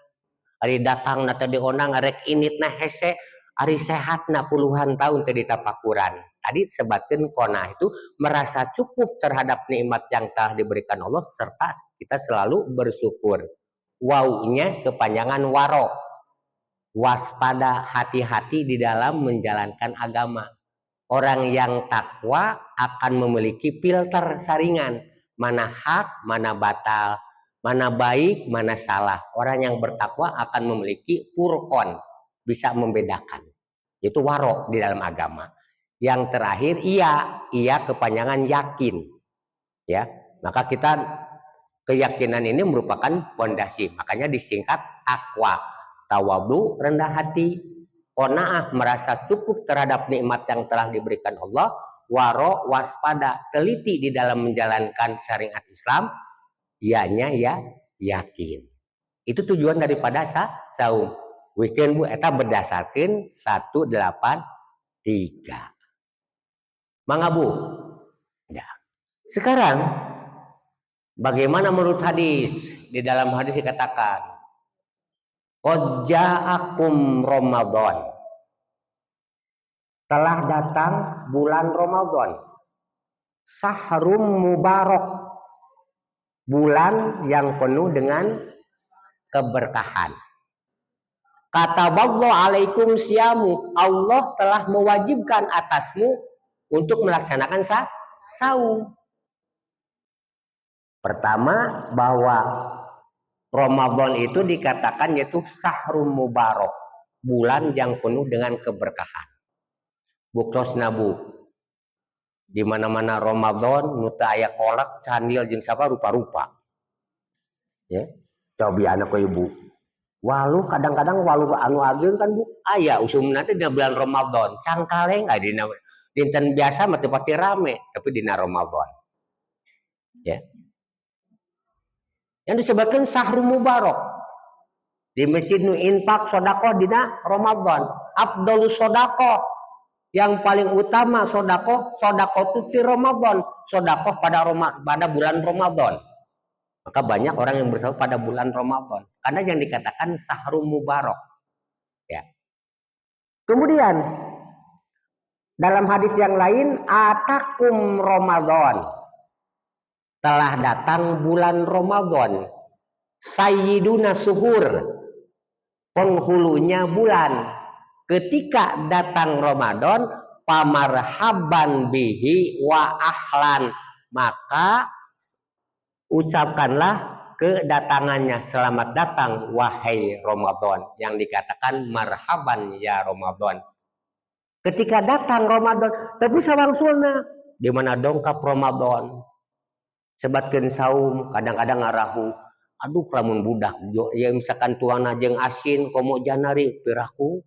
Ari datang na tadi onang arek initna hese, ari sehatna puluhan tahun tadi tapakuran. Tadi sebatkeun qanaah itu merasa cukup terhadap nikmat yang telah diberikan Allah serta kita selalu bersyukur. Waunya kepanjangan waro. Waspada, hati-hati di dalam menjalankan agama. Orang yang takwa akan memiliki filter saringan, mana hak, mana batal, mana baik, mana salah. Orang yang bertakwa akan memiliki furqon, bisa membedakan. Itu waro di dalam agama. Yang terakhir iya kepanjangan yakin. Ya, maka kita keyakinan ini merupakan fondasi. Makanya disingkat takwa. Tawadu rendah hati, qanaah merasa cukup terhadap nikmat yang telah diberikan Allah, waro waspada teliti di dalam menjalankan syariat Islam. Ianya ya yakin. Itu tujuan daripada saum. Weekend Bu eta berdasarkan 183. Mangga Bu. Ya. Sekarang bagaimana menurut hadis? Di dalam hadis dikatakan qad ja'akum Ramadan. Telah datang bulan Ramadan. Sahrum mubarak. Bulan yang penuh dengan keberkahan. Kataballahu alaikum siyamu. Allah telah mewajibkan atasmu untuk melaksanakan saum. Pertama, bahwa Ramadan itu dikatakan yaitu sahrum mubarak, bulan yang penuh dengan keberkahan. Buktos nabu. Di mana-mana Ramadan nuta aya kolak, candil jeung siapa rupa-rupa. Ya. Cobi anak ibu. Walu kadang-kadang walu anu ageun kan Bu. Aya usumna teh dina bulan Ramadan, cangkaleng aya dina dinten biasa mah teu pati rame, tapi dina Ramadan. Ya. Yang disebutkan sahrum mubarak. Di masjid nu infak sedekah dina Ramadan. Afdhalus sedekah. Yang paling utama sedekah itu fi Ramadan, sedekah pada bulan Ramadan. Maka banyak orang yang bersedekah pada bulan Ramadan karena yang dikatakan sahrum mubarak. Ya. Kemudian dalam hadis yang lain, atakum Ramadan. Telah datang bulan Ramadan. Sayyiduna suhur. Penghulunya bulan. Ketika datang Ramadan, pamarhaban bihi wa ahlan. Maka ucapkanlah kedatangannya, selamat datang wahai Ramadan, yang dikatakan marhaban ya Ramadan. Ketika datang Ramadan, tapi sawangsulna di mana dongkap Ramadan, sebatkeun saum, kadang-kadang ngarahu, aduh lamun budak ya misalkan tuana jeung asin komo janari piraku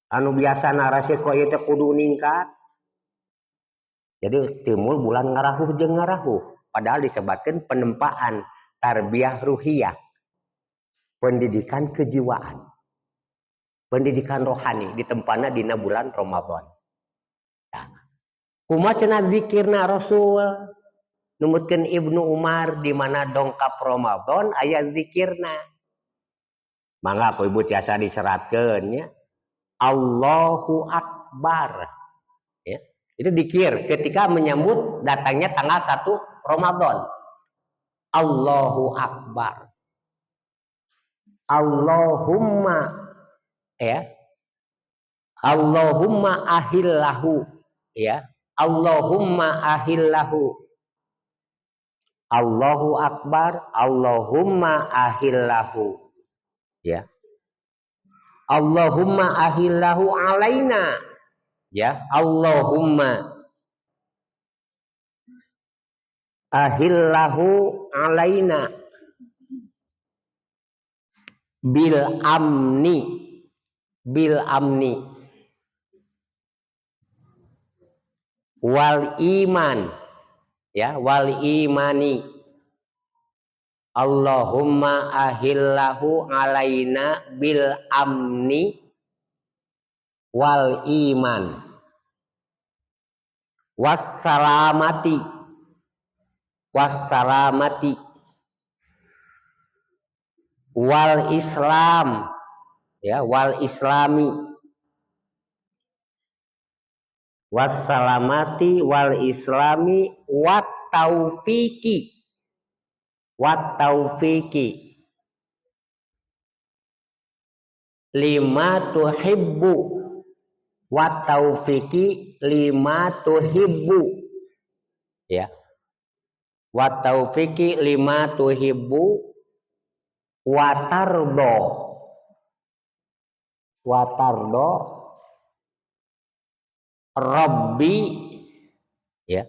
anu biasa narasi kok ieu teh kudu ningkat. Jadi timbul bulan ngarahuh jeung ngarahuh. Padahal disebutkan penempaan tarbiyah ruhiyah, pendidikan kejiwaan, pendidikan rohani ditempana dina bulan Ramadan. Nah, kumaha cenah zikirna Rasul numutkeun Ibnu Umar di mana dongkap Ramadan aya zikirna. Mangga ku ibu tiasa diseratkeun ya. Allahu Akbar. Ya. Itu zikir ketika menyambut datangnya tanggal 1 Ramadan. Allahu Akbar. Allahumma ya. Allahumma ahillahu ya. Allahumma ahillahu. Allahu Akbar. Allahumma ahillahu. Ya. Allahumma ahillahu alaina. Ya, Allahumma ahillahu alaina bil amni wal iman ya wal imani. Allahumma ahillahu alaina bil amni wal iman wassalamati wal islam ya wal islami wassalamati wal islami wat taufiqi lima tuhibbu wa taufiqi lima tuhibbu ya wa taufiqi lima tuhibbu wa tardo rabbi ya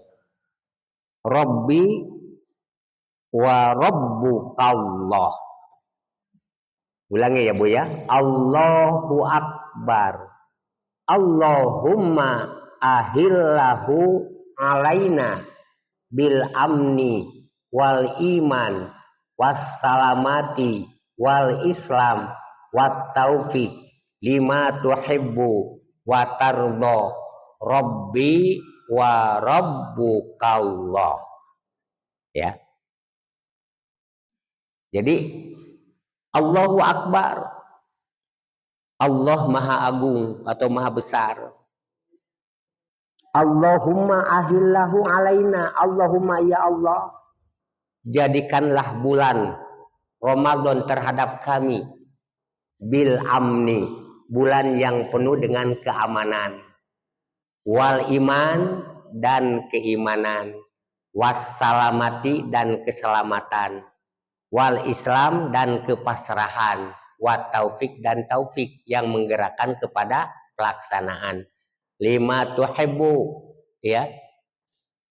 rabbi wa rabbukallah. Ulangi ya Bu ya. Allahu Akbar. Allahumma ahillahu alaina bil amni wal iman wassalamati wal islam wat taufiq lima tuhibbu wa tardo rabbi wa rabbukallah. Ya. Jadi Allahu Akbar. Allah Maha Agung atau Maha Besar. Allahumma ahillahu alaina. Allahumma ya Allah, jadikanlah bulan Ramadan terhadap kami bil amni, bulan yang penuh dengan keamanan, wal iman dan keimanan, wassalamati dan keselamatan, wal Islam dan kepasrahan, wat taufik dan taufik yang menggerakkan kepada pelaksanaan. Lima tuhibbu, ya,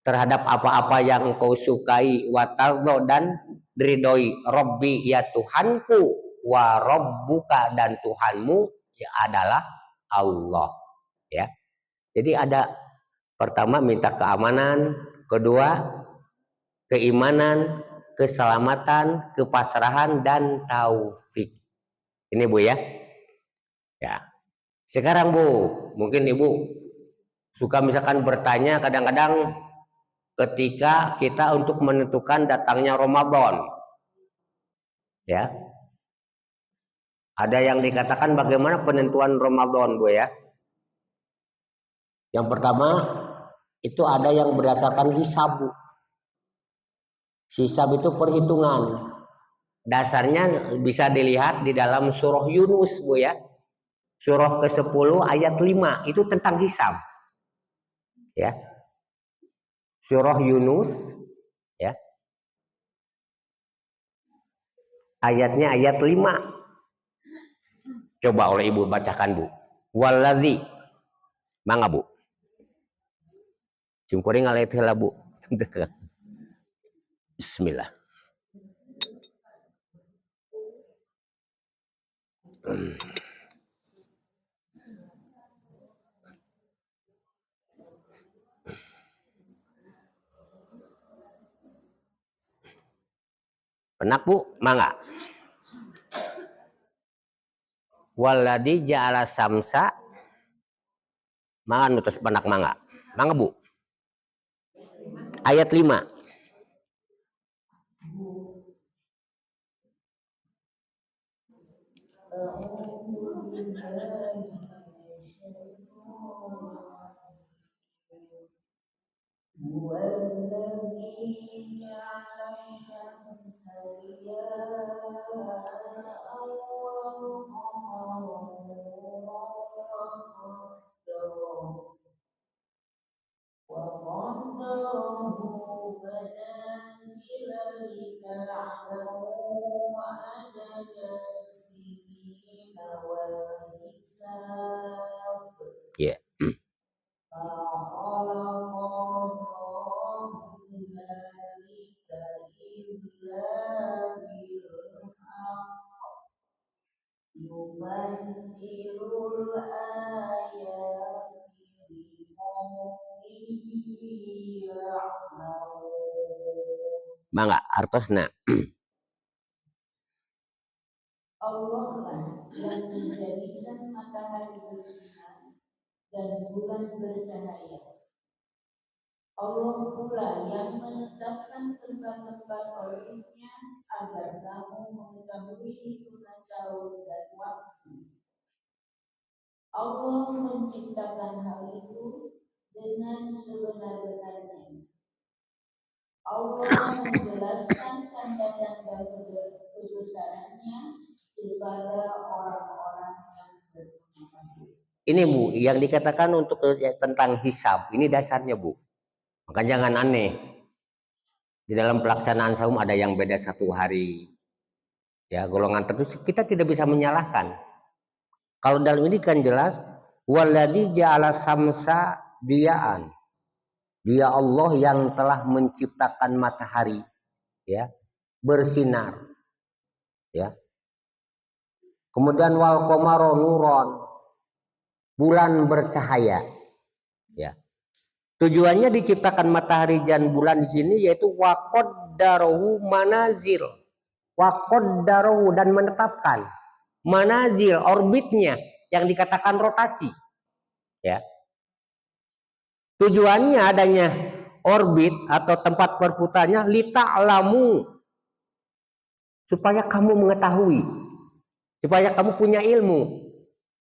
terhadap apa-apa yang engkau sukai, watardho dan ridhoi, Rabbi ya Tuhanku, wa rabbuka dan Tuhanmu ya adalah Allah, ya. Jadi ada pertama minta keamanan, kedua keimanan, keselamatan, kepasrahan dan taufik. Ini Bu ya. Ya. Sekarang Bu, mungkin Ibu suka misalkan bertanya kadang-kadang ketika kita untuk menentukan datangnya Ramadan. Ya. Ada yang dikatakan bagaimana penentuan Ramadan, Bu ya. Yang pertama itu ada yang berdasarkan hisab. Hisab itu perhitungan. Dasarnya bisa dilihat di dalam surah Yunus, Bu ya. Surah ke-10 ayat 5 itu tentang hisab. Ya. Surah Yunus ya. Ayatnya ayat 5. Coba oleh Ibu bacakan, Bu. Waladzi. Mangga, Bu. Cungkuring ayat heula, Bu. Bismillah. Penak, Bu? Mangga. Waladzi ja'ala samsa. Mangga nutus penak mangga. Mangga, Bu. Ayat 5. Ya. Mangga artosna. Allah lah yang menjadikan matahari bersinar dan bulan bercahaya. Allah pula yang menetapkan tempat-tempat orbitnya agar kamu mengetahui hitungan tahun dan waktu. Allah menciptakan hal itu dengan sebenar-benarnya. Allah menjelaskan tanda-tanda kebesarannya kepada orang-orang yang berpengalaman. Ini Bu, yang dikatakan untuk tentang hisab, ini dasarnya Bu. Maka jangan aneh. Di dalam pelaksanaan saum ada yang beda 1 hari. Ya, golongan tertentu kita tidak bisa menyalahkan. Kalau dalam ini kan jelas, waladzi ja'ala samsa diyaan. Dia Allah yang telah menciptakan matahari, ya, bersinar. Ya. Kemudian wal qamara nuron, bulan bercahaya. Ya. Tujuannya diciptakan matahari dan bulan di sini yaitu waqaddarahu manazil. Waqaddarahu dan menetapkan manazil orbitnya yang dikatakan rotasi. Ya. Tujuannya adanya orbit atau tempat berputarnya lita'lamu, supaya kamu mengetahui, supaya kamu punya ilmu.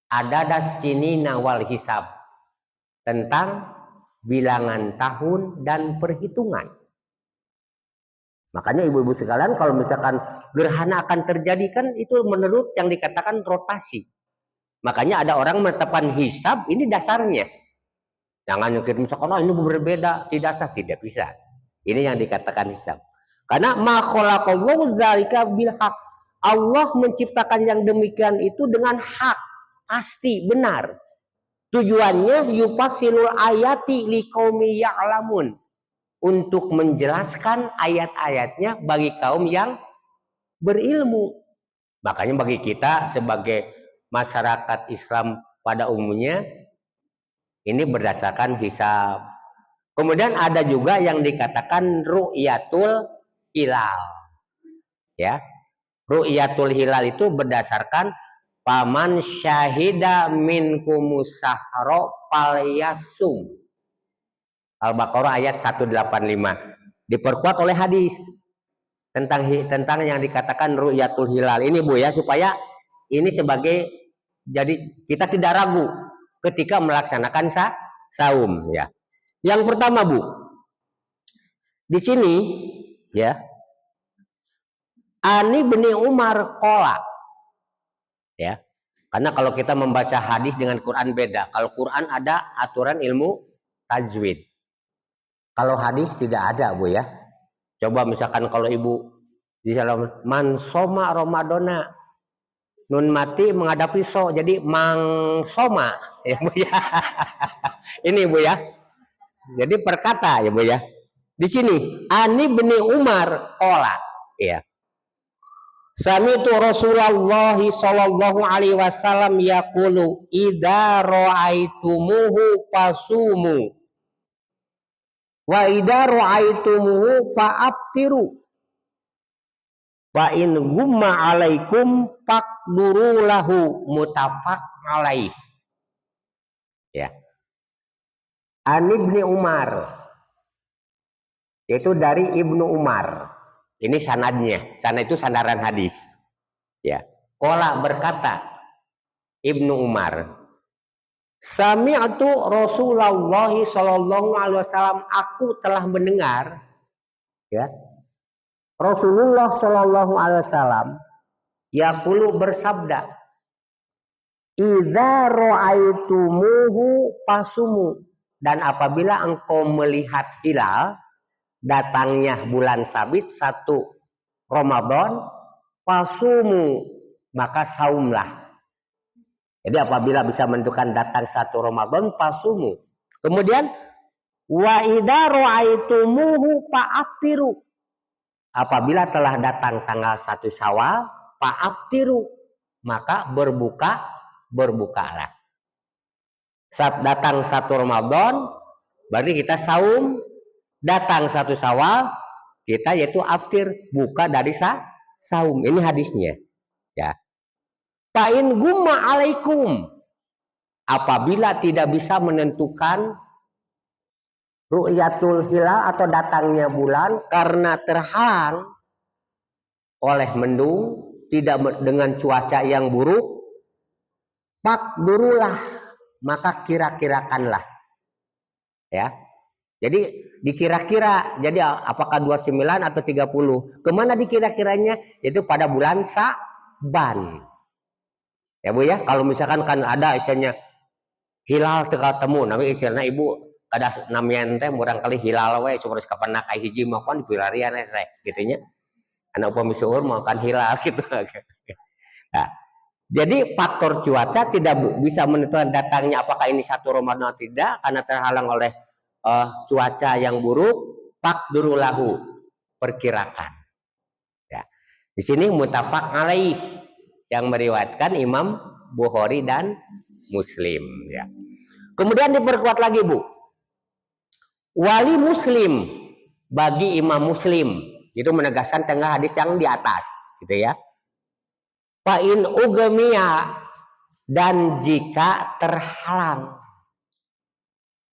Ada dasini nawal hisab, tentang bilangan tahun dan perhitungan. Makanya ibu-ibu sekalian, kalau misalkan gerhana akan terjadi kan itu menurut yang dikatakan rotasi. Makanya ada orang menetapkan hisab, ini dasarnya. Jangan nyukir misalkan, oh ini berbeda, tidak sah, tidak bisa. Ini yang dikatakan hisab. Karena ma khalaqallahu dzalika bil haq. Allah menciptakan yang demikian itu dengan hak, pasti benar. Tujuannya yufasilul ayati liqaumi ya'lamun, untuk menjelaskan ayat-ayatnya bagi kaum yang berilmu. Makanya bagi kita sebagai masyarakat Islam pada umumnya ini berdasarkan hisab. Kemudian ada juga yang dikatakan ru'yatul hilal. Ya. Ru'yatul hilal itu berdasarkan paman syahida minkumus sahra falyasum. Al-Baqarah ayat 185. Diperkuat oleh hadis tentang yang dikatakan ru'yatul hilal ini, Bu, ya, supaya ini sebagai, jadi kita tidak ragu ketika melaksanakan saum, ya. Yang pertama, Bu, di sini ya, Ani bin Umar qala, ya. Karena kalau kita membaca hadis dengan Quran beda. Kalau Quran ada aturan ilmu tajwid. Kalau hadis tidak ada, Bu, ya. Coba misalkan kalau ibu di dalam man soma Ramadana, nun mati menghadapi so, jadi mang soma, ya, Bu, ya. Ini, Bu, ya. Jadi perkata, ya, Bu, ya. Di sini Ani bin Umar qala, ya. Sami'tu Rasulullah sallallahu alaihi wasallam yaqulu idza ra'aitumuhu fasumu wa idza ra'aitumuhu fa'aftiru wa in gumma alaikum faqduru lahu, muttafaq alaih. Ya. Ani bin Umar, yaitu dari Ibnu Umar. Ini sanadnya, sanad itu sandaran hadis. Ya. Qala berkata Ibnu Umar, sami'tu Rasulullah sallallahu alaihi wasallam, aku telah mendengar, ya, Rasulullah sallallahu alaihi wasallam yaqulu bersabda, idza ra'aitumuhu fasumu, dan apabila engkau melihat hilal, datangnya bulan sabit 1 Ramadan, fasumu, maka saumlah. Jadi apabila bisa menentukan datang 1 Ramadan, fasumu. Kemudian wa idza ra'aitumuhu fa'aftiru, apabila telah datang tanggal 1 Syawal, fa'aftiru, maka berbukalah. Saat datang 1 Ramadan berarti kita saum, datang 1 Syawal kita yaitu aftir, buka dari saum. Ini hadisnya, ya. Fa'in gumma alaikum, apabila tidak bisa menentukan ru'yatul hilal atau datangnya bulan karena terhalang oleh mendung, tidak dengan cuaca yang buruk, faqdurulah, maka kira-kirakanlah, ya. Jadi dikira-kira, jadi apakah 29 atau 30? Kemana dikira-kiranya? Itu pada bulan Sa'ban. Ya, Bu, ya. Kalau misalkan kan ada istilahnya hilal teka temu, tapi istilahnya ibu ada namanya teh murang kali hilal we supaya kapan nak ai hiji mah kan dipilarian saya gitu nya. Anak upami suhur mau kan hilal gitu. Nah, jadi faktor cuaca tidak bisa menentukan datangnya apakah ini 1 Ramadan atau tidak karena terhalang oleh cuaca yang buruk. Faqduru lahu, perkirakan, ya. Di sini muttafaq alaih, yang meriwayatkan Imam Bukhari dan Muslim, ya. Kemudian diperkuat lagi, Bu, wali Muslim, bagi Imam Muslim, itu menegaskan tengah hadis yang di atas, gitu, ya. Fa'in ugemiya, dan jika terhalang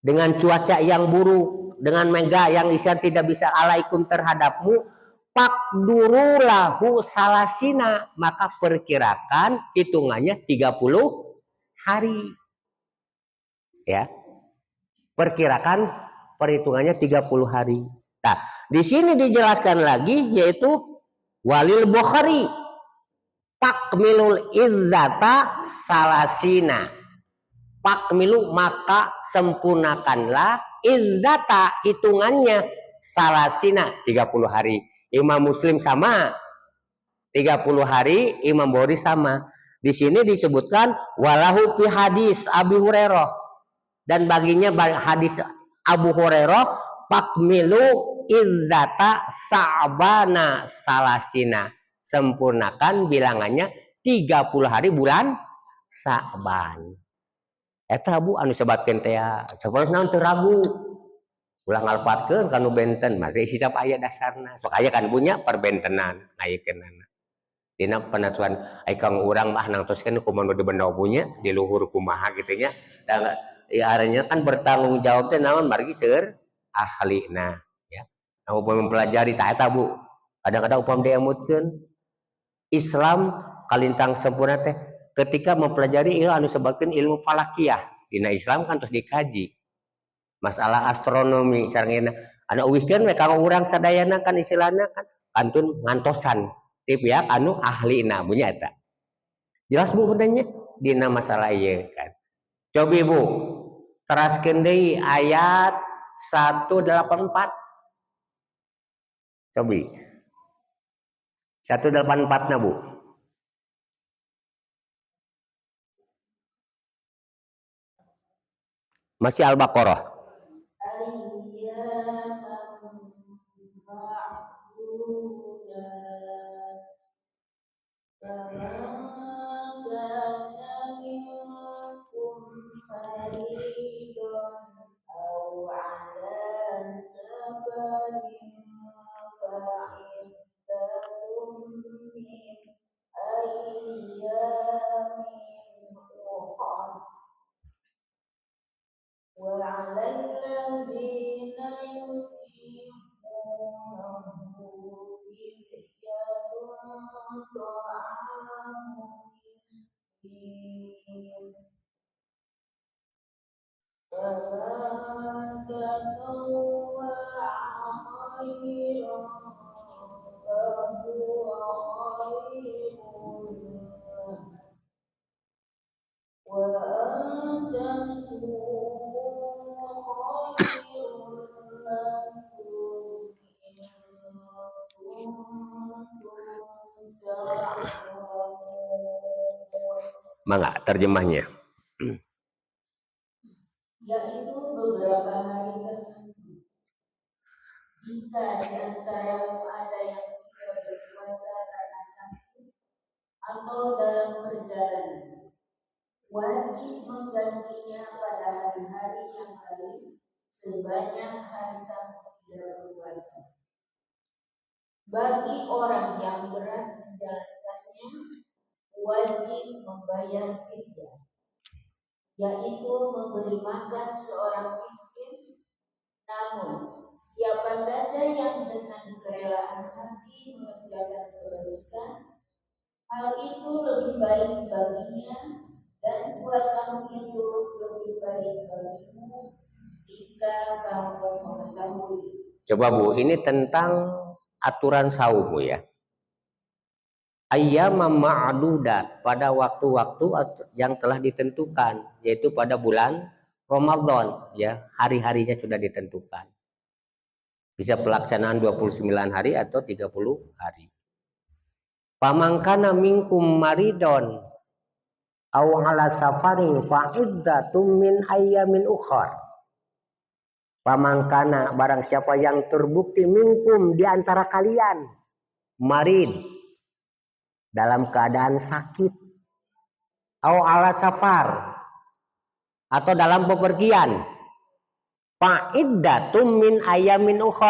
dengan cuaca yang buruk, dengan mega yang isyan tidak bisa alaikum terhadapmu, faqduru lahu salasina, maka perkirakan hitungannya 30 hari. Ya. Perkirakan perhitungannya 30 hari. Nah, di sini dijelaskan lagi yaitu walil Bukhari pakmilul izzata salasina. Pakmilu maka sempurnakanlah izzata hitungannya salasina 30 hari. Imam Muslim sama 30 hari, Imam Bukhari sama. Di sini disebutkan walahu fi hadis Abi Hurairah dan baginya hadis Abu Hurairah pakmilu izzata sa'bana salasina. Sempurnakan bilangannya 30 hari bulan Sa'ban. Eta Bu anu sebatkeun teh sapolos naon teu ragu. Ulah ngalpatkeun kanu benten masih sisa aya dasarna. Sok aya kan punya perbentenan ngayekeunana. Dina penatuan ai kang urang mah nangtoskeun kumaha nu beunau punya di luhur kumaha kitu nya. Da ya arenya kan bertanggung jawab teh naon margi seueur ahlina ya. Anu mempelajari tah eta Bu. Kadang-kadang upam diemutkeun Islam kalintang sempurna teh ketika mempelajari ilmu anu sebakeun ilmu falakiyah dina Islam kan terus dikaji masalah astronomi sarengna anu euwihkeun we kanggo urang sadayana kan istilahna kan kantun ngantosan ti pihak anu ahlina punya eta jelas Bu pertanyaannya dina masalah ieu kan coba Bu teraskeun deui ayat 184 cobi 184 na Bu masih Al-Baqarah. وعلى الذين يطيقونه فدية طعام مسكين فمن تطوع خيرا فهو خير له وأن تنصروا خير لكم إن كنتم تعلمون. Mangga terjemahnya. Yaitu beberapa hari tertentu. Jika di antaramu ada yang tidak berpuasa karena sakit atau dalam perjalanan, wajib menggantinya pada hari-hari yang lain sebanyak hari kamu tidak berpuasa. Bagi orang yang berat menjalankannya, wajib membayar fidyah, yaitu memberi makan seorang miskin. Namun, siapa saja yang dengan kerelaan hati mengerjakan kebaikan, hal itu lebih baik baginya dan puasamu itu lebih baik bagimu jika kamu mengetahui. Coba Bu, ini tentang aturan saum Bu ya. Ayyamam ma'dudat pada waktu-waktu yang telah ditentukan yaitu pada bulan Ramadan ya, hari-harinya sudah ditentukan. Bisa pelaksanaan 29 hari atau 30 hari. Pamangkana minkum maridon aw ala safarin fa iddatum min ayyamin ukhar. Pamangkana barang siapa yang terbukti minkum di antara kalian marid dalam keadaan sakit aw ala safar atau dalam bepergian fa iddatum min ayyamin ukhar